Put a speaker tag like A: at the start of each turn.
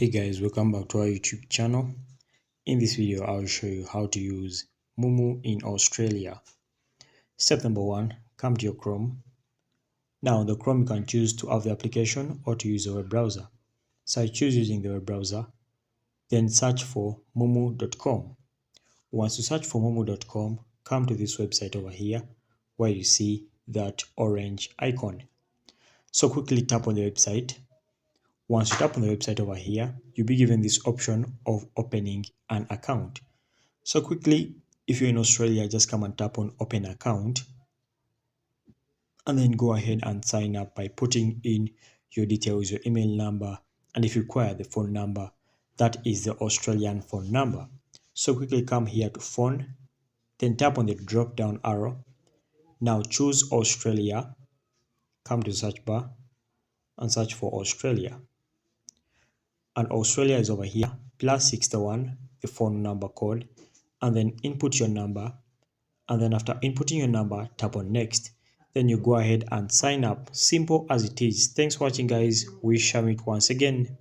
A: Hey guys, welcome back to our YouTube channel. In this video, I'll show you how to use Moomoo in Australia. Step number 1, come to your Chrome. Now on the Chrome, you can choose to have the application or to use a web browser. So I choose using the web browser, then search for moomoo.com. Once you search for moomoo.com, come to this website over here where you see that orange icon. So quickly tap on the website. Once you tap on the website over here, you'll be given this option of opening an account. So quickly, if you're in Australia, just come and tap on open account and then go ahead and sign up by putting in your details, your email number, and if you require the phone number, that is the Australian phone number. So quickly come here to phone, then tap on the drop down arrow. Now choose Australia, come to search bar and search for Australia. And Australia is over here, +61, the phone number code, and then input your number, and then after inputting your number, tap on next. Then you go ahead and sign up. Simple as it is. Thanks for watching guys. We shall meet once again.